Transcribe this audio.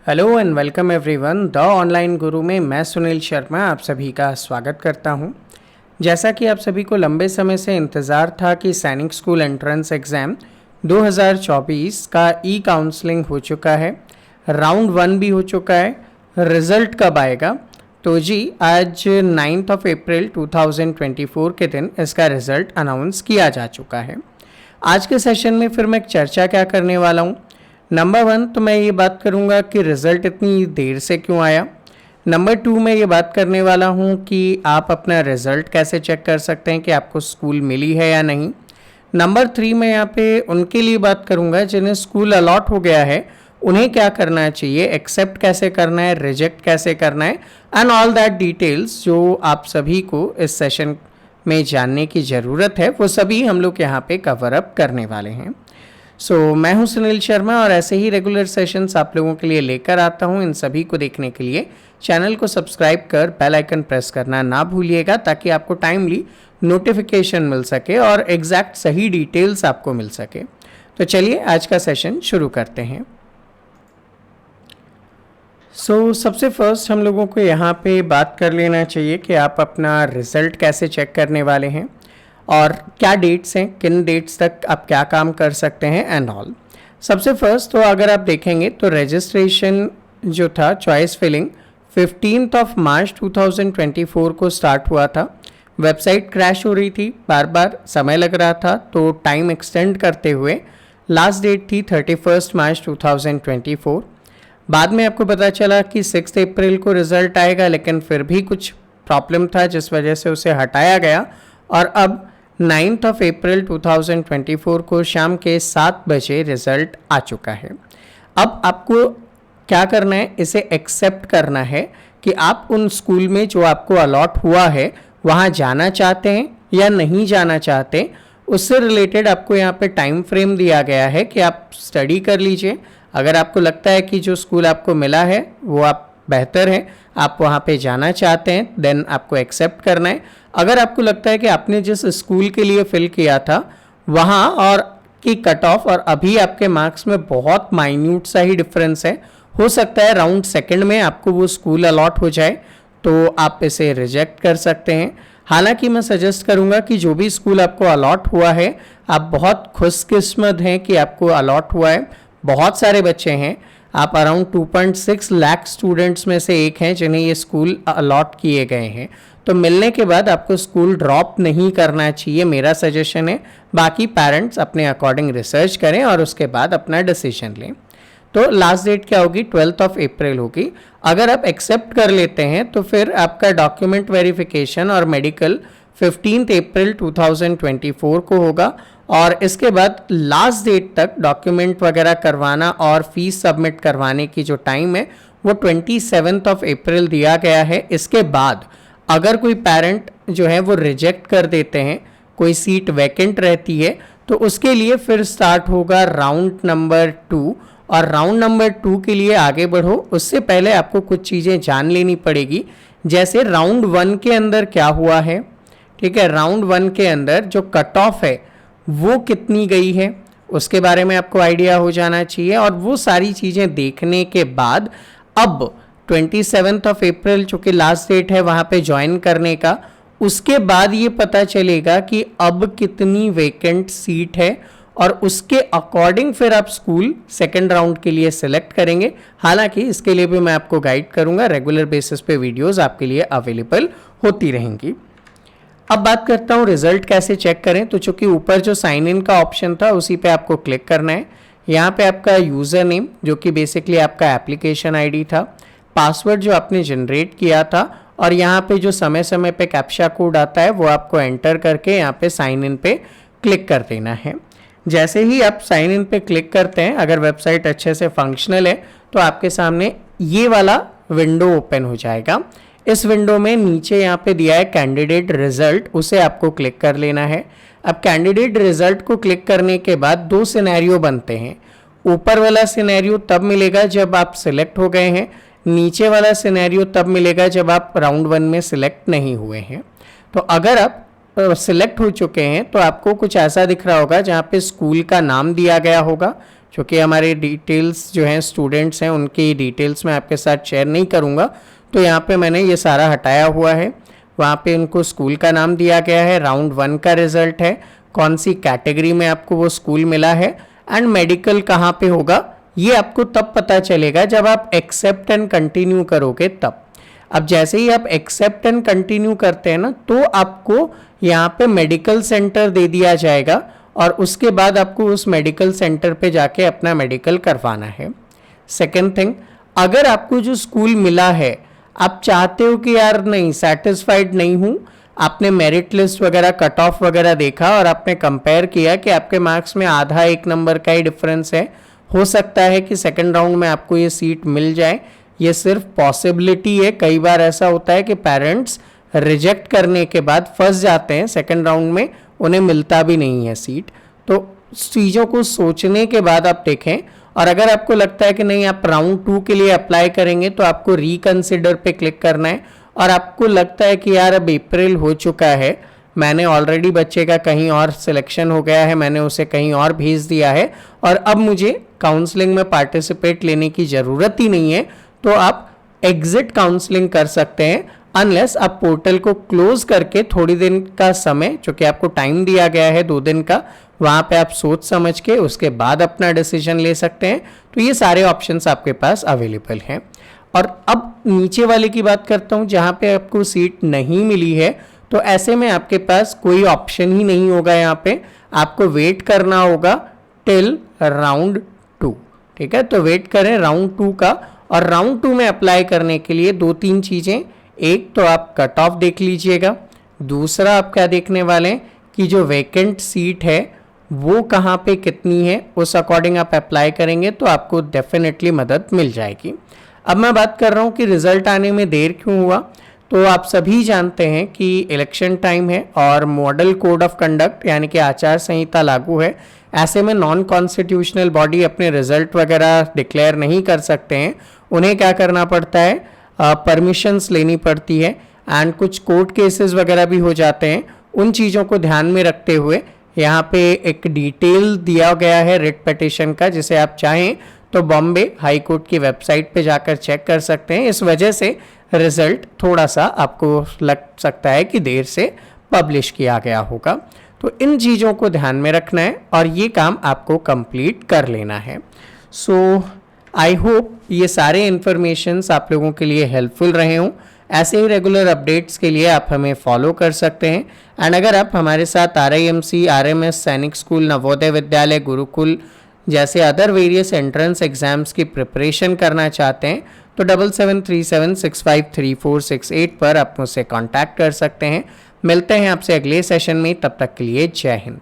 Hello and welcome everyone. The online गुरु में मैं सुनील शर्मा आप सभी का स्वागत करता हूं। जैसा कि आप सभी को लंबे समय से इंतज़ार था कि सैनिक स्कूल एंट्रेंस एग्ज़ाम 2024 का ई काउंसलिंग हो चुका है, राउंड 1 भी हो चुका है। रिज़ल्ट कब आएगा? तो जी आज 9 अप्रैल 2024 के दिन इसका रिज़ल्ट अनाउंस किया जा चुका है। आज के सेशन में फिर मैं एक चर्चा क्या करने वाला हूँ। नंबर 1 तो मैं ये बात करूँगा कि रिज़ल्ट इतनी देर से क्यों आया। नंबर 2 मैं ये बात करने वाला हूँ कि आप अपना रिज़ल्ट कैसे चेक कर सकते हैं कि आपको स्कूल मिली है या नहीं। नंबर 3 मैं यहाँ पे उनके लिए बात करूँगा जिन्हें स्कूल अलॉट हो गया है, उन्हें क्या करना चाहिए, एक्सेप्ट कैसे करना है, रिजेक्ट कैसे करना है एंड ऑल दैट डिटेल्स जो आप सभी को इस सेशन में जानने की ज़रूरत है, वो सभी हम लोग यहाँ पे कवर अप करने वाले हैं। मैं हूं सुनील शर्मा और ऐसे ही रेगुलर सेशंस आप लोगों के लिए लेकर आता हूं। इन सभी को देखने के लिए चैनल को सब्सक्राइब कर बेल आइकन प्रेस करना ना भूलिएगा ताकि आपको टाइमली नोटिफिकेशन मिल सके और एग्जैक्ट सही डिटेल्स आपको मिल सके। तो चलिए आज का सेशन शुरू करते हैं। सबसे फर्स्ट हम लोगों को यहाँ पे बात कर लेना चाहिए कि आप अपना रिज़ल्ट कैसे चेक करने वाले हैं और क्या डेट्स हैं, किन डेट्स तक आप क्या काम कर सकते हैं एंड ऑल। सबसे फर्स्ट तो अगर आप देखेंगे तो रजिस्ट्रेशन जो था चॉइस फिलिंग 15 मार्च 2024 को स्टार्ट हुआ था। वेबसाइट क्रैश हो रही थी, बार बार समय लग रहा था, तो टाइम एक्सटेंड करते हुए लास्ट डेट थी 31 मार्च 2024। बाद में आपको पता चला कि 6 अप्रैल को रिज़ल्ट आएगा, लेकिन फिर भी कुछ प्रॉब्लम था जिस वजह से उसे हटाया गया और अब 9 अप्रैल 2024 को शाम के 7 बजे रिज़ल्ट आ चुका है। अब आपको क्या करना है, इसे एक्सेप्ट करना है कि आप उन स्कूल में जो आपको अलॉट हुआ है वहाँ जाना चाहते हैं या नहीं जाना चाहते। उससे रिलेटेड आपको यहाँ पे टाइम फ्रेम दिया गया है कि आप स्टडी कर लीजिए। अगर आपको लगता है कि जो स्कूल आपको मिला है वो आप बेहतर है, आप वहाँ पे जाना चाहते हैं, देन आपको एक्सेप्ट करना है। अगर आपको लगता है कि आपने जिस स्कूल के लिए फिल किया था वहाँ और की कट ऑफ और अभी आपके मार्क्स में बहुत माइन्यूट सा ही डिफरेंस है, हो सकता है राउंड सेकंड में आपको वो स्कूल अलॉट हो जाए, तो आप इसे रिजेक्ट कर सकते हैं। हालांकि मैं सजेस्ट करूंगा कि जो भी स्कूल आपको अलॉट हुआ है, आप बहुत खुशकिस्मत हैं कि आपको अलॉट हुआ है। बहुत सारे बच्चे हैं, आप अराउंड 2.6 लाख स्टूडेंट्स में से एक हैं जिन्हें ये स्कूल अलॉट किए गए हैं। तो मिलने के बाद आपको स्कूल ड्रॉप नहीं करना चाहिए, मेरा सजेशन है। बाकी पेरेंट्स अपने अकॉर्डिंग रिसर्च करें और उसके बाद अपना डिसीजन लें। तो लास्ट डेट क्या होगी? 12 अप्रैल होगी। अगर आप एक्सेप्ट कर लेते हैं तो फिर आपका डॉक्यूमेंट वेरिफिकेशन और मेडिकल 15 अप्रैल 2024 को होगा और इसके बाद लास्ट डेट तक डॉक्यूमेंट वगैरह करवाना और फीस सबमिट करवाने की जो टाइम है वो 27 अप्रैल दिया गया है। इसके बाद अगर कोई पेरेंट जो है वो रिजेक्ट कर देते हैं, कोई सीट वैकेंट रहती है, तो उसके लिए फिर स्टार्ट होगा राउंड नंबर 2 और राउंड नंबर 2 के लिए आगे बढ़ो उससे पहले आपको कुछ चीज़ें जान लेनी पड़ेगी। जैसे राउंड 1 के अंदर क्या हुआ है, ठीक है, राउंड 1 के अंदर जो कट ऑफ है वो कितनी गई है उसके बारे में आपको आइडिया हो जाना चाहिए। और वो सारी चीज़ें देखने के बाद अब 27 अप्रैल चूँकि लास्ट डेट है वहाँ पे ज्वाइन करने का, उसके बाद ये पता चलेगा कि अब कितनी वेकेंट सीट है और उसके अकॉर्डिंग फिर आप स्कूल सेकेंड राउंड के लिए सिलेक्ट करेंगे। हालांकि इसके लिए भी मैं आपको गाइड करूंगा, रेगुलर बेसिस पे वीडियोस आपके लिए अवेलेबल होती रहेंगी। अब बात करता हूँ रिजल्ट कैसे चेक करें। तो चूंकि ऊपर जो साइन इन का ऑप्शन था उसी पे आपको क्लिक करना है। यहाँ पे आपका यूज़र नेम जो कि बेसिकली आपका एप्लीकेशन आईडी था, पासवर्ड जो आपने जनरेट किया था और यहाँ पे जो समय समय पे कैप्चा कोड आता है वो आपको एंटर करके यहाँ पे साइन इन पे क्लिक कर देना है। जैसे ही आप साइन इन पे क्लिक करते हैं, अगर वेबसाइट अच्छे से फंक्शनल है तो आपके सामने ये वाला विंडो ओपन हो जाएगा। इस विंडो में नीचे यहाँ पे दिया है कैंडिडेट रिजल्ट, उसे आपको क्लिक कर लेना है। अब कैंडिडेट रिजल्ट को क्लिक करने के बाद 2 सिनेरियो बनते हैं। ऊपर वाला सिनेरियो तब मिलेगा जब आप सिलेक्ट हो गए हैं, नीचे वाला सिनेरियो तब मिलेगा जब आप राउंड 1 में सिलेक्ट नहीं हुए हैं। तो अगर आप सिलेक्ट हो चुके हैं तो आपको कुछ ऐसा दिख रहा होगा जहाँ पे स्कूल का नाम दिया गया होगा, क्योंकि हमारे डिटेल्स जो हैं स्टूडेंट्स हैं उनकी डिटेल्स मैं आपके साथ शेयर नहीं करूँगा, तो यहाँ पे मैंने ये सारा हटाया हुआ है। वहाँ पे उनको स्कूल का नाम दिया गया है, राउंड 1 का रिजल्ट है, कौन सी कैटेगरी में आपको वो स्कूल मिला है, एंड मेडिकल कहाँ पे होगा ये आपको तब पता चलेगा जब आप एक्सेप्ट एंड कंटिन्यू करोगे तब। अब जैसे ही आप एक्सेप्ट एंड कंटिन्यू करते हैं ना, तो आपको यहाँ पे मेडिकल सेंटर दे दिया जाएगा और उसके बाद आपको उस मेडिकल सेंटर पे जाके अपना मेडिकल करवाना है। सेकेंड थिंग, अगर आपको जो स्कूल मिला है आप चाहते हो कि यार नहीं, सेटिस्फाइड नहीं हूँ, आपने मेरिट लिस्ट वगैरह कट ऑफ वगैरह देखा और आपने कंपेयर किया कि आपके मार्क्स में आधा 1 नंबर का ही डिफरेंस है, हो सकता है कि सेकंड राउंड में आपको ये सीट मिल जाए। ये सिर्फ पॉसिबिलिटी है, कई बार ऐसा होता है कि पेरेंट्स रिजेक्ट करने के बाद फंस जाते हैं, सेकंड राउंड में उन्हें मिलता भी नहीं है सीट। तो चीज़ों को सोचने के बाद आप देखें, और अगर आपको लगता है कि नहीं आप राउंड 2 के लिए अप्लाई करेंगे तो आपको रिकंसिडर पे क्लिक करना है, और आपको लगता है कि यार अब अप्रैल हो चुका है, मैंने ऑलरेडी बच्चे का कहीं और सिलेक्शन हो गया है, मैंने उसे कहीं और भेज दिया है और अब मुझे काउंसलिंग में पार्टिसिपेट लेने की ज़रूरत ही नहीं है, तो आप एग्जिट काउंसलिंग कर सकते हैं, अनलेस आप पोर्टल को क्लोज करके थोड़ी दिन का समय, जो कि आपको टाइम दिया गया है 2 दिन का, वहाँ पे आप सोच समझ के उसके बाद अपना डिसीजन ले सकते हैं। तो ये सारे ऑप्शंस आपके पास अवेलेबल हैं। और अब नीचे वाले की बात करता हूँ, जहाँ पे आपको सीट नहीं मिली है, तो ऐसे में आपके पास कोई ऑप्शन ही नहीं होगा, यहाँ पे आपको वेट करना होगा टिल राउंड 2। ठीक है, तो वेट करें राउंड 2 का। और राउंड 2 में अप्लाई करने के लिए 2-3 चीज़ें, एक तो आप कट ऑफ देख लीजिएगा, दूसरा आप क्या देखने वाले हैं कि जो वैकेंट सीट है वो कहाँ पे कितनी है, उस अकॉर्डिंग आप अप्लाई करेंगे तो आपको डेफिनेटली मदद मिल जाएगी। अब मैं बात कर रहा हूँ कि रिजल्ट आने में देर क्यों हुआ। तो आप सभी जानते हैं कि इलेक्शन टाइम है और मॉडल कोड ऑफ कंडक्ट यानी कि आचार संहिता लागू है। ऐसे में नॉन कॉन्स्टिट्यूशनल बॉडी अपने रिजल्ट वगैरह डिक्लेयर नहीं कर सकते हैं, उन्हें क्या करना पड़ता है, परमिशंस लेनी पड़ती है, एंड कुछ कोर्ट केसेस वगैरह भी हो जाते हैं। उन चीज़ों को ध्यान में रखते हुए यहाँ पे एक डिटेल दिया गया है रिट पिटीशन का, जिसे आप चाहें तो बॉम्बे हाई कोर्ट की वेबसाइट पे जाकर चेक कर सकते हैं। इस वजह से रिजल्ट थोड़ा सा आपको लग सकता है कि देर से पब्लिश किया गया होगा। तो इन चीज़ों को ध्यान में रखना है और ये काम आपको कंप्लीट कर लेना है। सो आई होप ये सारे इन्फॉर्मेशंस आप लोगों के लिए हेल्पफुल रहे हों। ऐसे ही रेगुलर अपडेट्स के लिए आप हमें फॉलो कर सकते हैं। एंड अगर आप हमारे साथ RIMC, RMS, सैनिक स्कूल, नवोदय विद्यालय, गुरुकुल जैसे अदर वेरियस एंट्रेंस एग्जाम्स की प्रिपरेशन करना चाहते हैं तो 7737653468 पर आप मुझसे कांटेक्ट कर सकते हैं। मिलते हैं आपसे अगले सेशन में, तब तक के लिए जय हिंद।